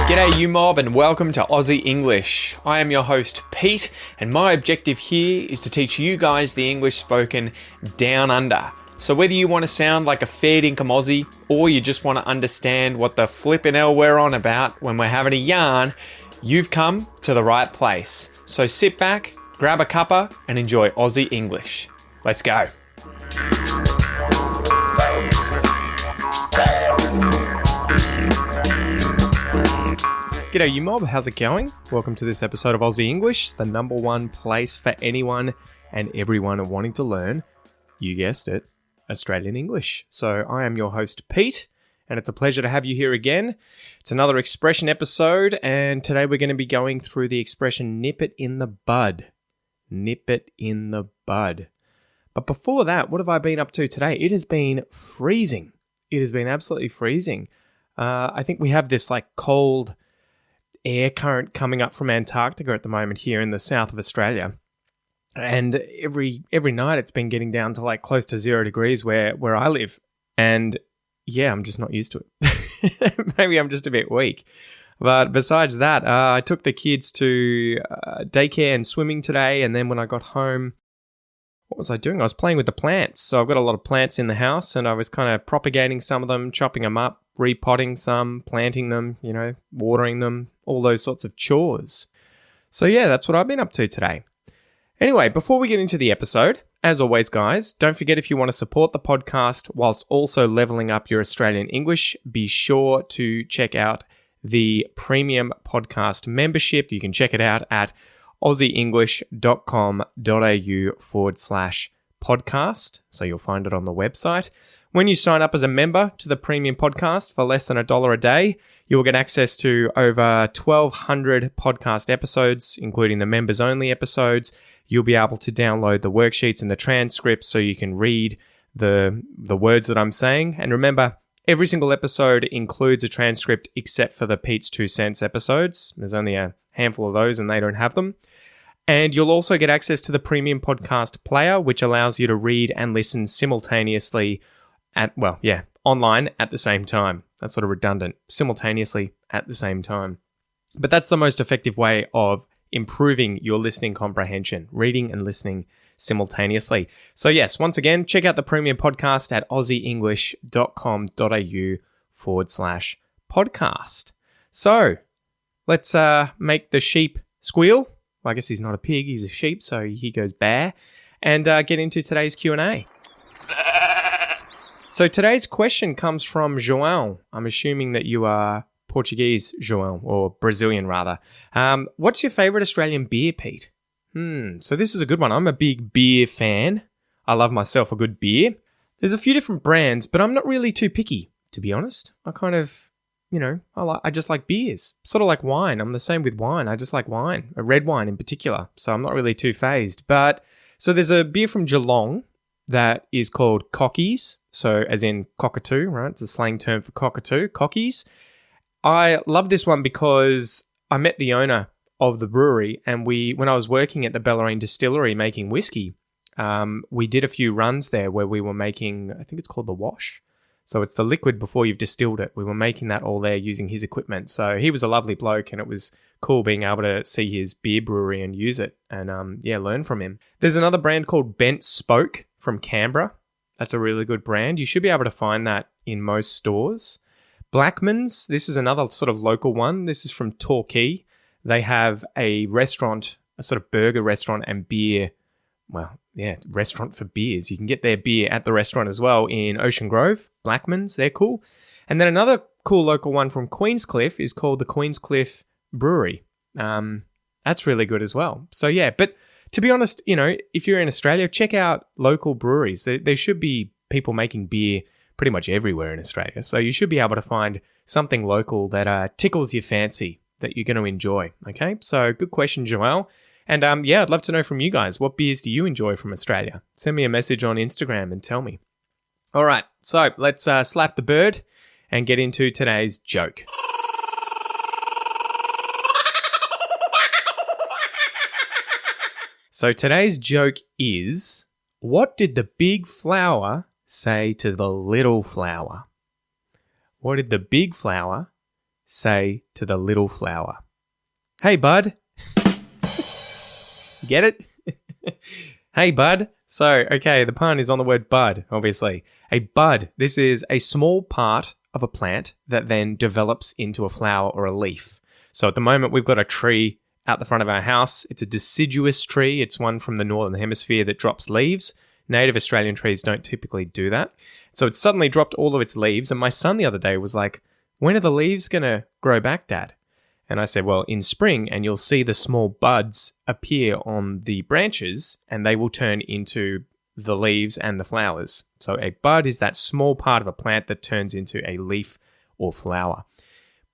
G'day you mob and welcome to Aussie English. I am your host Pete and my objective here is to teach you guys the English spoken down under. So whether you want to sound like a fair dinkum Aussie or you just want to understand what the flippin' hell we're on about when we're having a yarn, you've come to the right place. So sit back, grab a cuppa and enjoy Aussie English. Let's go. G'day you mob, how's it going? Welcome to this episode of Aussie English, the number one place for anyone and everyone wanting to learn, you guessed it, Australian English. So I am your host Pete, and it's a pleasure to have you here again. It's another expression episode, and today we're going to be going through the expression nip it in the bud. Nip it in the bud. But before that, what have I been up to today? It has been freezing. It has been absolutely freezing. I think we have this cold air current coming up from Antarctica at the moment here in the south of Australia. And every night it's been getting down to close to 0 degrees where I live. And yeah, I'm just not used to it. Maybe I'm just a bit weak. But besides that, I took the kids to daycare and swimming today. And then when I got home, what was I doing? I was playing with the plants. So I've got a lot of plants in the house and I was kind of propagating some of them, chopping them up, repotting some, planting them, watering them, all those sorts of chores. So yeah, that's what I've been up to today. Anyway, before we get into the episode, as always, guys, don't forget if you want to support the podcast whilst also leveling up your Australian English, be sure to check out the premium podcast membership. You can check it out at aussieenglish.com.au/podcast. So you'll find it on the website. When you sign up as a member to the premium podcast for less than $1 a day, you will get access to over 1,200 podcast episodes, including the members-only episodes. You'll be able to download the worksheets and the transcripts so you can read the words that I'm saying. And remember, every single episode includes a transcript except for the Pete's 2 Cents episodes. There's only a handful of those and they don't have them. And you'll also get access to the premium podcast player, which allows you to read and listen simultaneously online at the same time. That's sort of redundant. Simultaneously at the same time. But that's the most effective way of improving your listening comprehension, reading and listening simultaneously. So yes, once again, check out the premium podcast at aussieenglish.com.au/podcast. So let's make the sheep squeal. Well, I guess he's not a pig, he's a sheep, so he goes bah. And get into today's Q&A. So today's question comes from João. I'm assuming that you are Portuguese, João, or Brazilian rather. What's your favourite Australian beer, Pete? So this is a good one. I'm a big beer fan. I love myself a good beer. There's a few different brands, but I'm not really too picky, to be honest. I kind of, I just like beers. Sort of like wine. I'm the same with wine. I just like wine, a red wine in particular. So I'm not really too phased. So there's a beer from Geelong that is called Cockies. So as in cockatoo, right? It's a slang term for cockatoo, Cockies. I love this one because I met the owner of the brewery and when I was working at the Bellarine Distillery making whiskey, we did a few runs there where we were making, I think it's called the wash. So it's the liquid before you've distilled it. We were making that all there using his equipment. So he was a lovely bloke and it was cool being able to see his beer brewery and use it and learn from him. There's another brand called Bent Spoke from Canberra. That's a really good brand. You should be able to find that in most stores. Blackman's, this is another sort of local one. This is from Torquay. They have a restaurant, a sort of burger restaurant and beer. Restaurant for beers. You can get their beer at the restaurant as well in Ocean Grove. Blackman's, they're cool. And then another cool local one from Queenscliff is called the Queenscliff Brewery. That's really good as well. So yeah, but to be honest, if you're in Australia, check out local breweries. There should be people making beer pretty much everywhere in Australia. So you should be able to find something local that tickles your fancy that you're going to enjoy. Okay, so good question, Joelle. And I'd love to know from you guys, what beers do you enjoy from Australia? Send me a message on Instagram and tell me. All right, so let's slap the bird and get into today's joke. So today's joke is, what did the big flower say to the little flower? What did the big flower say to the little flower? Hey, bud. Get it? Hey, bud. So, okay, the pun is on the word bud, obviously. A bud, this is a small part of a plant that then develops into a flower or a leaf. So at the moment, we've got a tree out the front of our house. It's a deciduous tree. It's one from the Northern Hemisphere that drops leaves. Native Australian trees don't typically do that. So it suddenly dropped all of its leaves. And my son the other day was like, when are the leaves going to grow back, Dad? And I said, well, in spring, and you'll see the small buds appear on the branches, and they will turn into the leaves and the flowers. So a bud is that small part of a plant that turns into a leaf or flower.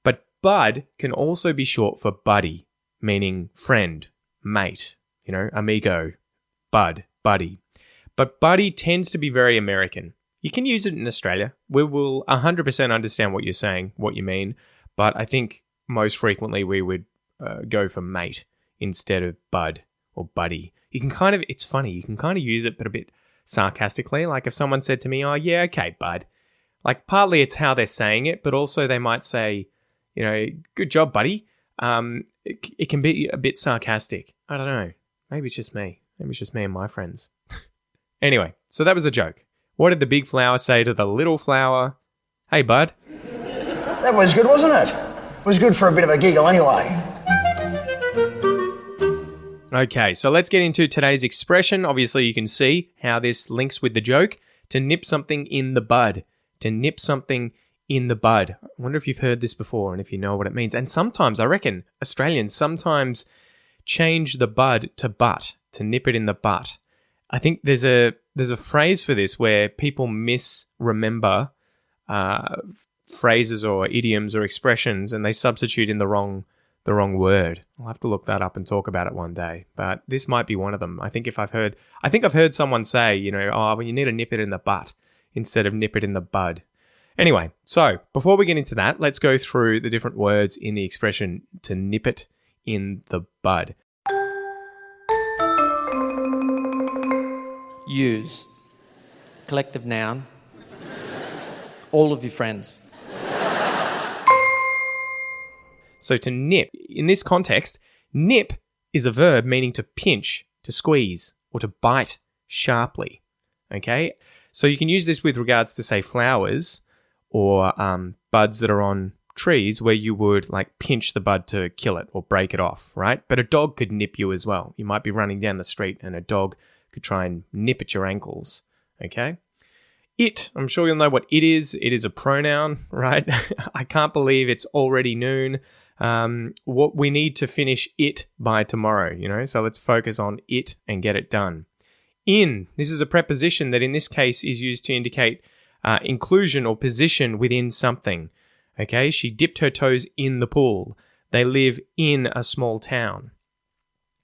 But bud can also be short for buddy, meaning friend, mate, amigo, bud, buddy. But buddy tends to be very American. You can use it in Australia. We will 100% understand what you're saying, what you mean. But I think most frequently we would go for mate instead of bud or buddy. It's funny, you can kind of use it, but a bit sarcastically. Like if someone said to me, oh yeah, okay, bud. Like partly it's how they're saying it, but also they might say, good job, buddy. It can be a bit sarcastic. I don't know. Maybe it's just me. Maybe it's just me and my friends. Anyway, so that was the joke. What did the big flower say to the little flower? Hey, bud. That was good, wasn't it? It was good for a bit of a giggle anyway. Okay, so let's get into today's expression. Obviously, you can see how this links with the joke. To nip something in the bud. To nip something in the bud. I wonder if you've heard this before and if you know what it means. And sometimes, I reckon, Australians sometimes change the bud to butt. To nip it in the butt. I think there's a phrase for this where people misremember phrases or idioms or expressions, and they substitute in the wrong word. I'll have to look that up and talk about it one day. But this might be one of them. I think I've heard someone say, well, you need to nip it in the butt instead of nip it in the bud. Anyway, so before we get into that, let's go through the different words in the expression to nip it in the bud. Use. Collective noun. All of your friends. So to nip, in this context, nip is a verb meaning to pinch, to squeeze, or to bite sharply. Okay? So you can use this with regards to, say, flowers or buds that are on trees where you would like pinch the bud to kill it or break it off, right? But a dog could nip you as well. You might be running down the street and a dog could try and nip at your ankles, okay? It, I'm sure you'll know what it is. It is a pronoun, right? I can't believe it's already noon. What we need to finish it by tomorrow, so let's focus on it and get it done. In, this is a preposition that in this case is used to indicate inclusion or position within something. Okay, she dipped her toes in the pool. They live in a small town.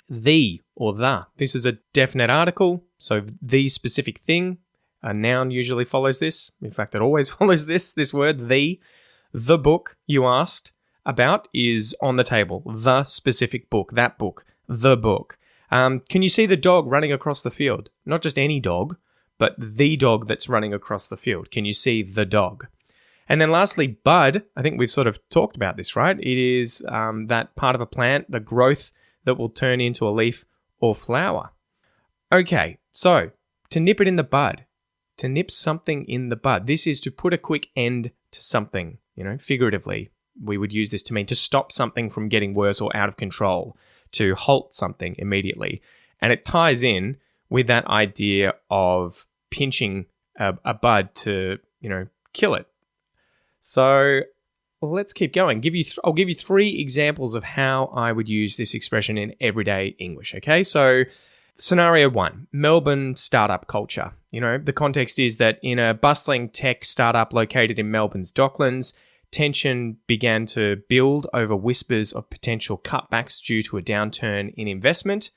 The or the, this is a definite article, so the specific thing. A noun usually follows this. In fact, it always follows this word, the. The book you asked about is on the table. The specific book, that book, the book. Can you see the dog running across the field? Not just any dog, but the dog that's running across the field. Can you see the dog? And then lastly, bud. I think we've sort of talked about this, right? It is that part of a plant, the growth that will turn into a leaf or flower. Okay, so to nip it in the bud. To nip something in the bud. This is to put a quick end to something, figuratively. We would use this to mean to stop something from getting worse or out of control, to halt something immediately. And it ties in with that idea of pinching a bud to, kill it. So let's keep going. I'll give you 3 examples of how I would use this expression in everyday English, okay? So scenario 1, Melbourne startup culture. The context is that in a bustling tech startup located in Melbourne's Docklands, tension began to build over whispers of potential cutbacks due to a downturn in investment,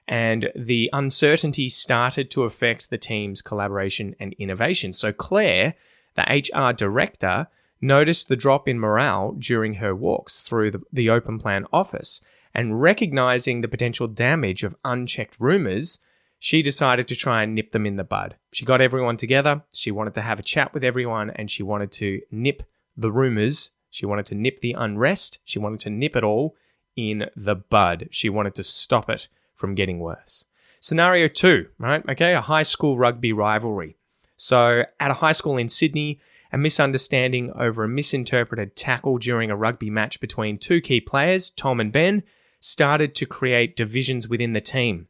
and the uncertainty started to affect the team's collaboration and innovation. So Claire, the HR director, noticed the drop in morale during her walks through the open plan office, and recognizing the potential damage of unchecked rumors, she decided to try and nip them in the bud. She got everyone together. She wanted to have a chat with everyone, and she wanted to nip the rumors. She wanted to nip the unrest. She wanted to nip it all in the bud. She wanted to stop it from getting worse. Scenario 2, right? Okay, a high school rugby rivalry. So at a high school in Sydney, a misunderstanding over a misinterpreted tackle during a rugby match between two key players, Tom and Ben, started to create divisions within the team.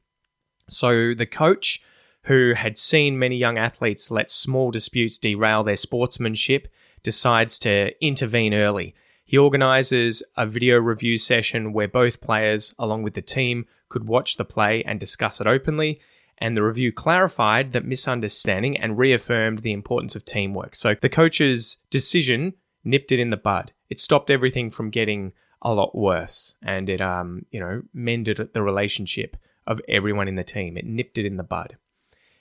So the coach, who had seen many young athletes let small disputes derail their sportsmanship, decides to intervene early. He organises a video review session where both players, along with the team, could watch the play and discuss it openly, and the review clarified that misunderstanding and reaffirmed the importance of teamwork. So the coach's decision nipped it in the bud. It stopped everything from getting a lot worse, and it mended the relationship of everyone in the team. It nipped it in the bud.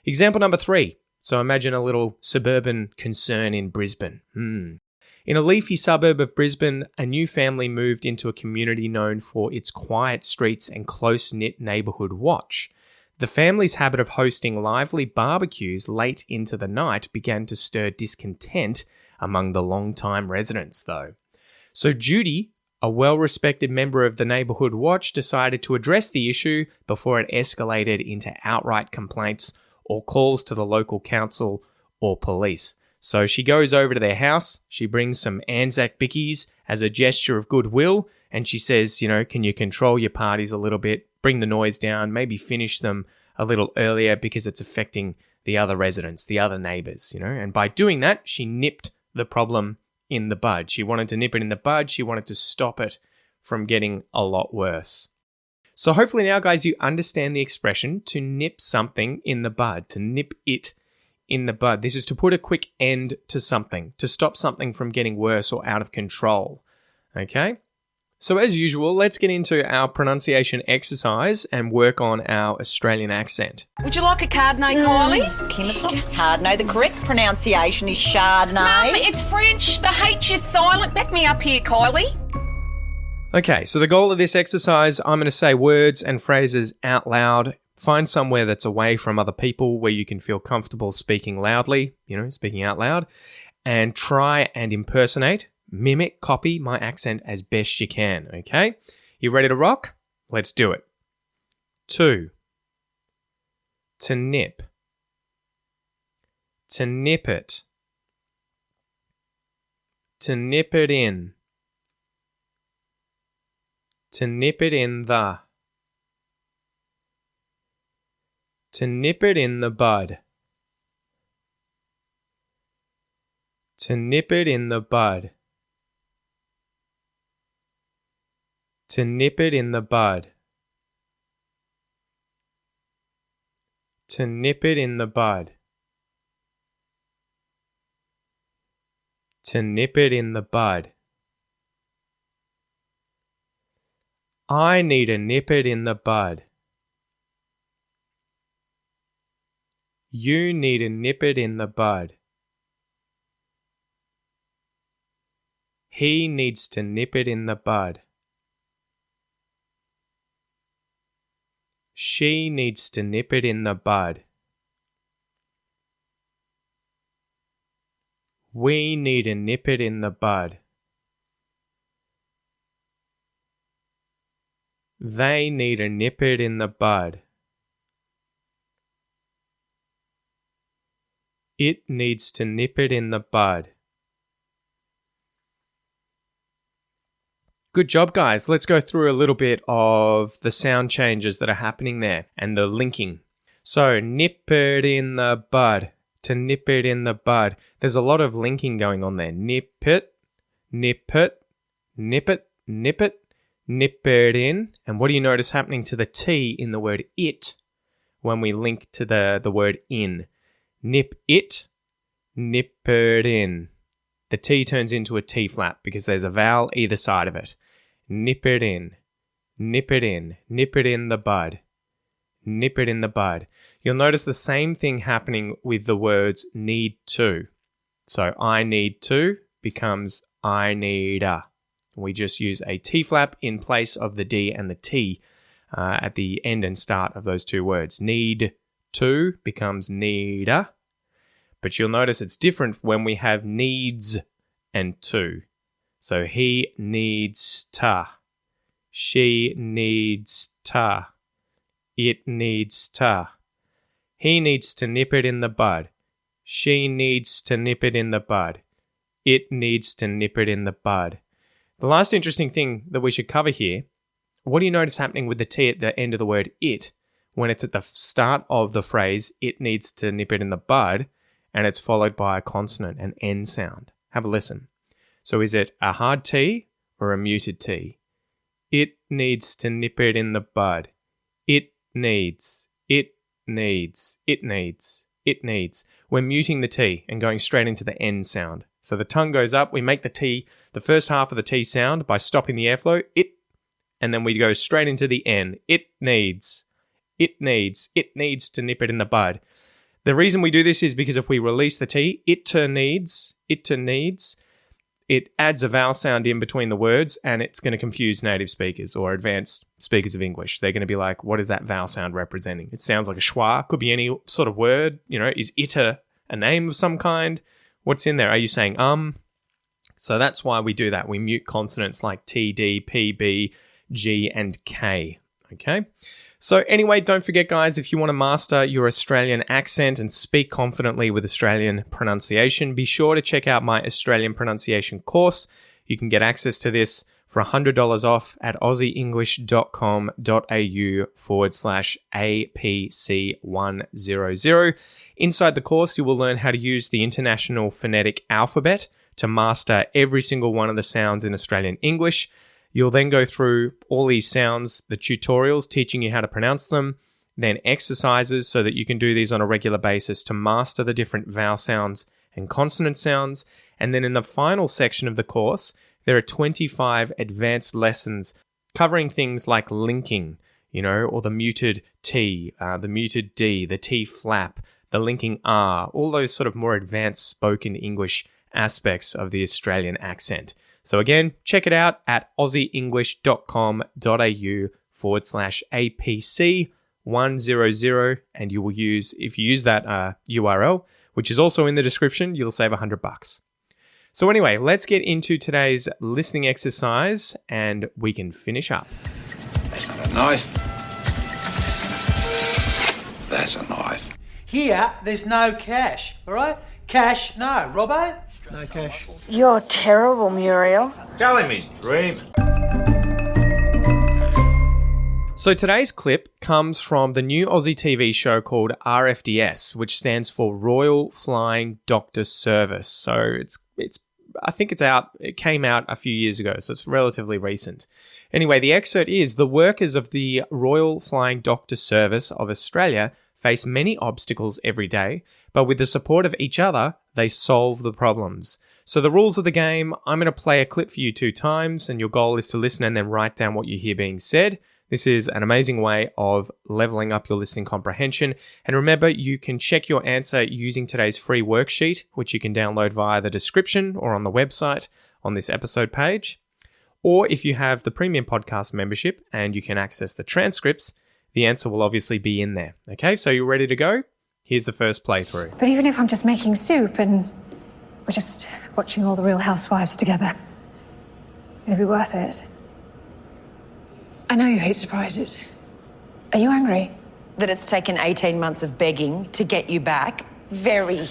Example number 3. So imagine a little suburban concern in Brisbane. In a leafy suburb of Brisbane, a new family moved into a community known for its quiet streets and close-knit neighbourhood watch. The family's habit of hosting lively barbecues late into the night began to stir discontent among the long-time residents, though. So Judy, a well-respected member of the neighbourhood watch, decided to address the issue before it escalated into outright complaints or calls to the local council or police. So she goes over to their house, she brings some Anzac bickies as a gesture of goodwill, and she says, can you control your parties a little bit, bring the noise down, maybe finish them a little earlier because it's affecting the other residents, the other neighbours, And by doing that, she nipped the problem in the bud. She wanted to nip it in the bud. She wanted to stop it from getting a lot worse. So hopefully now, guys, you understand the expression to nip something in the bud, to nip it in the bud. This is to put a quick end to something, to stop something from getting worse or out of control. Okay? So as usual, let's get into our pronunciation exercise and work on our Australian accent. Would you like a Chardonnay, Kylie? Kim, it's not Chardonnay. The correct pronunciation is Chardonnay. Mum, it's French. The H is silent. Back me up here, Kylie. Okay, so the goal of this exercise, I'm going to say words and phrases out loud. Find somewhere that's away from other people where you can feel comfortable speaking loudly, speaking out loud, and try and impersonate, mimic, copy my accent as best you can, okay? You ready to rock? Let's do it. 2. To nip. To nip it. To nip it in. To nip it in the. To nip it in the bud. To nip it in the bud. To nip it in the bud. To nip it in the bud. To nip it in the bud. I need to nip it in the bud. You need to nip it in the bud. He needs to nip it in the bud. She needs to nip it in the bud. We need to nip it in the bud. They need to nip it in the bud. It needs to nip it in the bud. Good job, guys. Let's go through a little bit of the sound changes that are happening there and the linking. So, nip it in the bud. To nip it in the bud. There's a lot of linking going on there. Nip it, nip it, nip it, nip it, nip it in. And what do you notice happening to the T in the word it when we link to the word in? Nip it, nip it in. The T turns into a T flap because there's a vowel either side of it. Nip it in, nip it in, nip it in the bud. Nip it in the bud. You'll notice the same thing happening with the words need to. So I need to becomes I need a. We just use a T flap in place of the D and the T at the end and start of those two words. Need to becomes needa. But you'll notice it's different when we have needs and to. So he needs ta. She needs ta. It needs ta. He needs to nip it in the bud. She needs to nip it in the bud. It needs to nip it in the bud. The last interesting thing that we should cover here, what do you notice happening with the T at the end of the word it when it's at the start of the phrase, it needs to nip it in the bud, and it's followed by a consonant, an N sound? Have a listen. So is it a hard T or a muted T? It needs to nip it in the bud. It needs. It needs. It needs. It needs. We're muting the T and going straight into the N sound. So the tongue goes up. We make the T, the first half of the T sound by stopping the airflow. It. And then we go straight into the N. It needs. It needs. It needs to nip it in the bud. The reason we do this is because if we release the T, it needs, it adds a vowel sound in between the words, and it's going to confuse native speakers or advanced speakers of English. They're going to be like, what is that vowel sound representing? It sounds like a schwa. Could be any sort of word. Is it a name of some kind? What's in there? Are you saying So that's why we do that. We mute consonants like T, D, P, B, G, and K. Okay? So anyway, don't forget, guys, if you want to master your Australian accent and speak confidently with Australian pronunciation, be sure to check out my Australian pronunciation course. You can get access to this for $100 off at aussieenglish.com.au/APC100. Inside the course, you will learn how to use the International Phonetic Alphabet to master every single one of the sounds in Australian English. You'll then go through all these sounds, the tutorials teaching you how to pronounce them, then exercises so that you can do these on a regular basis to master the different vowel sounds and consonant sounds. And then in the final section of the course, there are 25 advanced lessons covering things like linking, or the muted T, the muted D, the T flap, the linking R, all those sort of more advanced spoken English aspects of the Australian accent. So again, check it out at aussieenglish.com.au/APC100, and you will if you use that URL, which is also in the description, you'll save $100. So anyway, let's get into today's listening exercise and we can finish up. That's not a knife. That's a knife. Here, there's no cash, all right? Cash, no. Robbo? No cash. You're terrible, Muriel. Tell him he's dreaming. So today's clip comes from the new Aussie TV show called RFDS, which stands for Royal Flying Doctor Service. So I think it came out a few years ago, so it's relatively recent. Anyway, the excerpt is, the workers of the Royal Flying Doctor Service of Australia face many obstacles every day, but with the support of each other, they solve the problems. So the rules of the game, I'm going to play a clip for you 2 times, and your goal is to listen and then write down what you hear being said. This is an amazing way of leveling up your listening comprehension. And remember, you can check your answer using today's free worksheet, which you can download via the description or on the website on this episode page. Or if you have the premium podcast membership and you can access the transcripts, the answer will obviously be in there. Okay, so you ready to go? Here's the first playthrough. But even if I'm just making soup and we're just watching all the Real Housewives together, it'll be worth it. I know you hate surprises. Are you angry? That it's taken 18 months of begging to get you back? Very.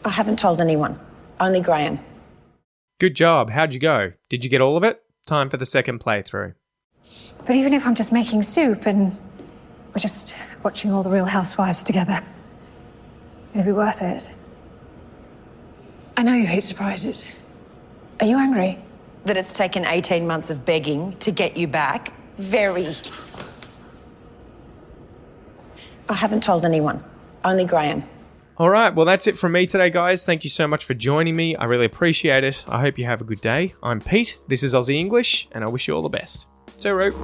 I haven't told anyone. Only Graham. Good job. How'd you go? Did you get all of it? Time for the second playthrough. But even if I'm just making soup and we're just watching all the Real Housewives together, it'll be worth it. I know you hate surprises. Are you angry? That it's taken 18 months of begging to get you back? Very. I haven't told anyone. Only Graham. All right, well, that's it from me today, guys. Thank you so much for joining me. I really appreciate it. I hope you have a good day. I'm Pete. This is Aussie English, and I wish you all the best. Tooroo.